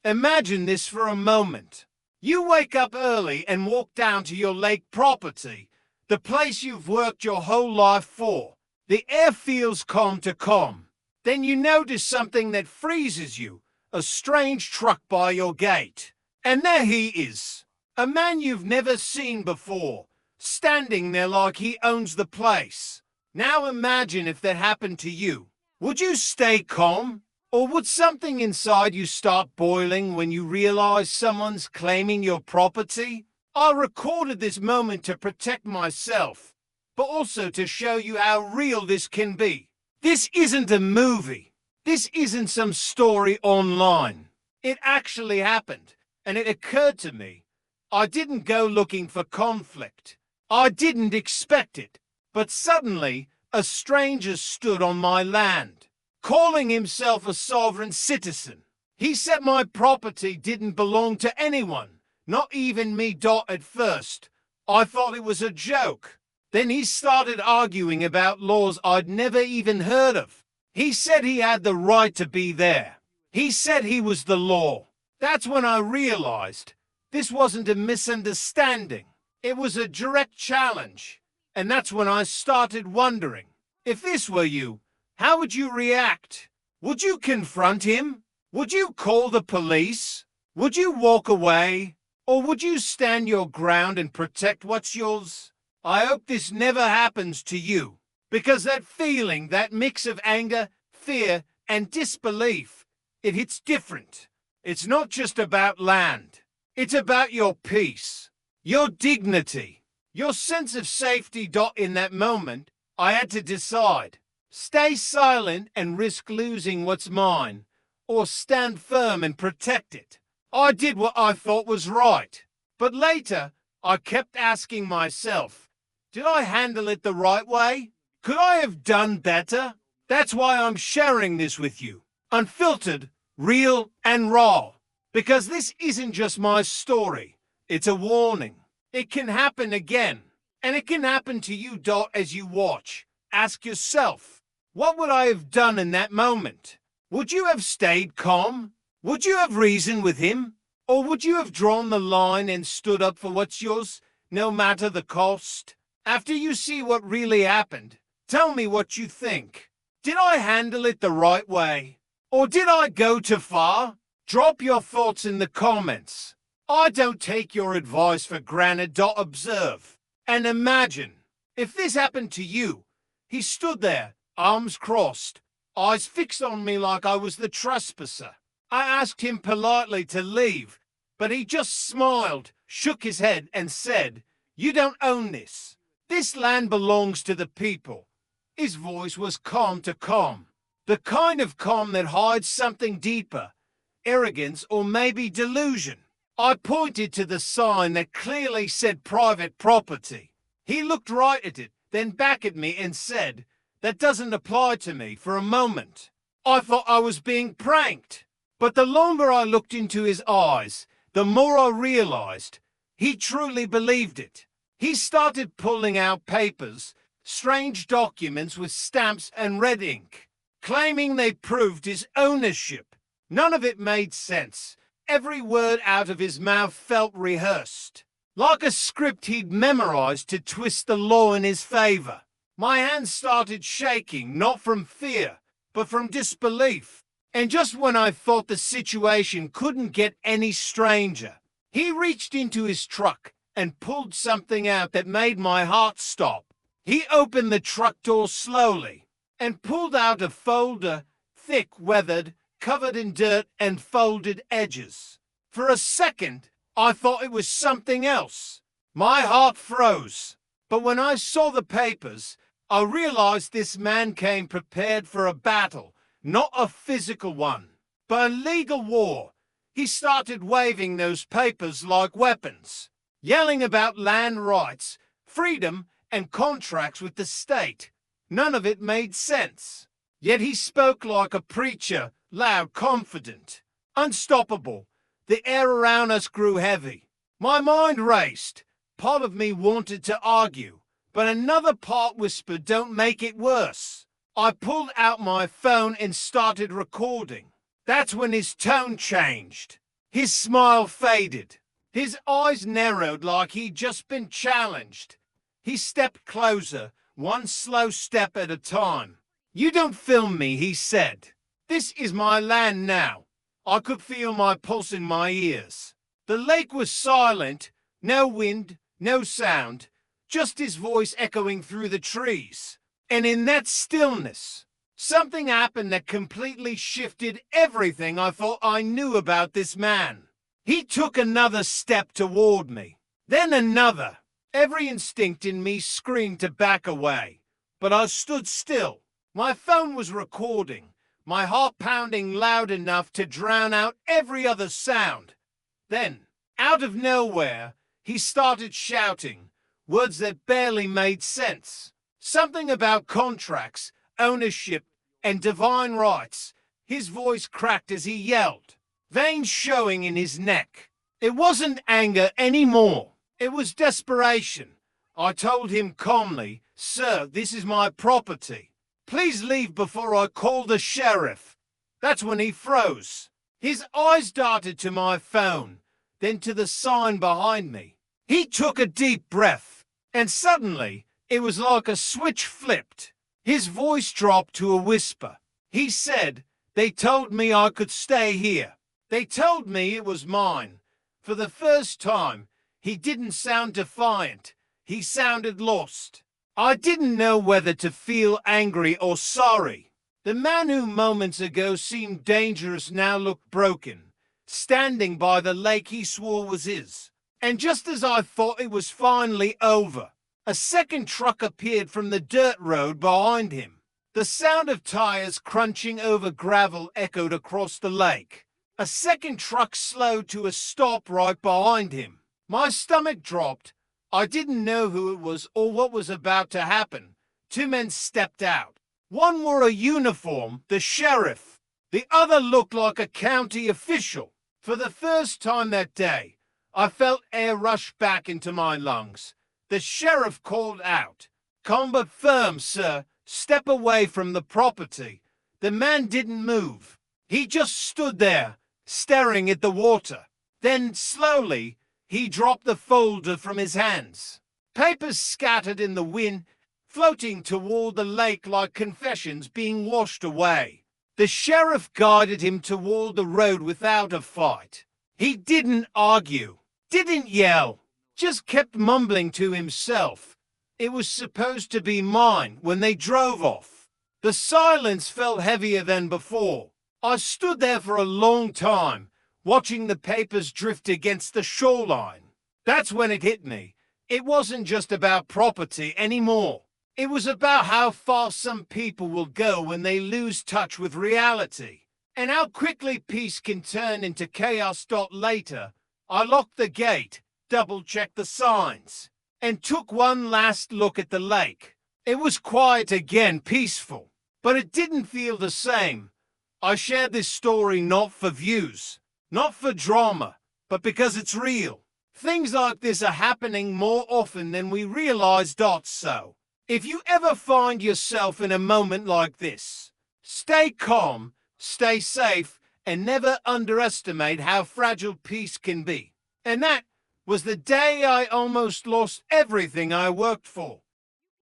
Imagine this for a moment. You wake up early and walk down to your lake property, the place you've worked your whole life for. The air feels calm to calm. Then you notice something that freezes you, a strange truck by your gate. And there he is, a man you've never seen before, standing there like he owns the place. Now imagine if that happened to you. Would you stay calm? Or would something inside you start boiling when you realize someone's claiming your property? I recorded this moment to protect myself, but also to show you how real this can be. This isn't a movie. This isn't some story online. It actually happened, and it occurred to me. I didn't go looking for conflict. I didn't expect it. But suddenly, a stranger stood on my land, calling himself a sovereign citizen. He said my property didn't belong to anyone, not even me. At first, I thought it was a joke. Then he started arguing about laws I'd never even heard of. He said he had the right to be there. He said he was the law. That's when I realized this wasn't a misunderstanding. It was a direct challenge. And that's when I started wondering, if this were you, how would you react? Would you confront him? Would you call the police? Would you walk away? Or would you stand your ground and protect what's yours? I hope this never happens to you, because that feeling, that mix of anger, fear, and disbelief, it hits different. It's not just about land. It's about your peace, your dignity, your sense of safety. In that moment, I had to decide. Stay silent and risk losing what's mine, or stand firm and protect it. I did what I thought was right. But later, I kept asking myself, did I handle it the right way? Could I have done better? That's why I'm sharing this with you. Unfiltered, real, and raw. Because this isn't just my story. It's a warning. It can happen again. And it can happen to you. As you watch, ask yourself, what would I have done in that moment? Would you have stayed calm? Would you have reasoned with him? Or would you have drawn the line and stood up for what's yours, no matter the cost? After you see what really happened, tell me what you think. Did I handle it the right way? Or did I go too far? Drop your thoughts in the comments. I don't take your advice for granted. Observe and imagine. If this happened to you, he stood there, arms crossed, eyes fixed on me like I was the trespasser. I asked him politely to leave, but he just smiled, shook his head, and said, "You don't own this. This land belongs to the people." His voice was calm to calm, the kind of calm that hides something deeper, arrogance or maybe delusion. I pointed to the sign that clearly said private property. He looked right at it, then back at me and said, "That doesn't apply to me." For a moment, I thought I was being pranked. But the longer I looked into his eyes, the more I realized he truly believed it. He started pulling out papers, strange documents with stamps and red ink, claiming they proved his ownership. None of it made sense. Every word out of his mouth felt rehearsed, like a script he'd memorized to twist the law in his favor. My hands started shaking, not from fear, but from disbelief. And just when I thought the situation couldn't get any stranger, he reached into his truck and pulled something out that made my heart stop. He opened the truck door slowly and pulled out a folder, thick, weathered, covered in dirt and folded edges. For a second, I thought it was something else. My heart froze. But when I saw the papers, I realized this man came prepared for a battle, not a physical one, but a legal war. He started waving those papers like weapons, yelling about land rights, freedom, and contracts with the state. None of it made sense. Yet he spoke like a preacher, loud, confident, unstoppable. The air around us grew heavy. My mind raced. Part of me wanted to argue, but another part whispered, "Don't make it worse." I pulled out my phone and started recording. That's when his tone changed. His smile faded. His eyes narrowed like he'd just been challenged. He stepped closer, one slow step at a time. "You don't film me," he said. "This is my land now." I could feel my pulse in my ears. The lake was silent, no wind, no sound, just his voice echoing through the trees. And in that stillness, something happened that completely shifted everything I thought I knew about this man. He took another step toward me, then another. Every instinct in me screamed to back away, but I stood still. My phone was recording, my heart pounding loud enough to drown out every other sound. Then, out of nowhere, he started shouting, words that barely made sense. Something about contracts, ownership, and divine rights. His voice cracked as he yelled, veins showing in his neck. It wasn't anger anymore. It was desperation. I told him calmly, "Sir, this is my property. Please leave before I call the sheriff." That's when he froze. His eyes darted to my phone, then to the sign behind me. He took a deep breath, and suddenly, it was like a switch flipped. His voice dropped to a whisper. He said, "They told me I could stay here. They told me it was mine." For the first time, he didn't sound defiant. He sounded lost. I didn't know whether to feel angry or sorry. The man who moments ago seemed dangerous now looked broken, standing by the lake he swore was his. And just as I thought it was finally over, a second truck appeared from the dirt road behind him. The sound of tires crunching over gravel echoed across the lake. A second truck slowed to a stop right behind him. My stomach dropped. I didn't know who it was or what was about to happen. Two men stepped out. One wore a uniform, the sheriff. The other looked like a county official. For the first time that day, I felt air rush back into my lungs. The sheriff called out, "Calm but firm, sir. Step away from the property." The man didn't move. He just stood there, staring at the water. Then, slowly, he dropped the folder from his hands. Papers scattered in the wind, floating toward the lake like confessions being washed away. The sheriff guided him toward the road without a fight. He didn't argue, didn't yell, just kept mumbling to himself. It was supposed to be mine when they drove off. The silence felt heavier than before. I stood there for a long time, watching the papers drift against the shoreline. That's when it hit me. It wasn't just about property anymore. It was about how far some people will go when they lose touch with reality, and how quickly peace can turn into chaos. Later, I locked the gate, double-checked the signs, and took one last look at the lake. It was quiet again, peaceful, but it didn't feel the same. I shared this story not for views, not for drama, but because it's real. Things like this are happening more often than we realize. So, if you ever find yourself in a moment like this, stay calm, stay safe, and never underestimate how fragile peace can be. And that was the day I almost lost everything I worked for.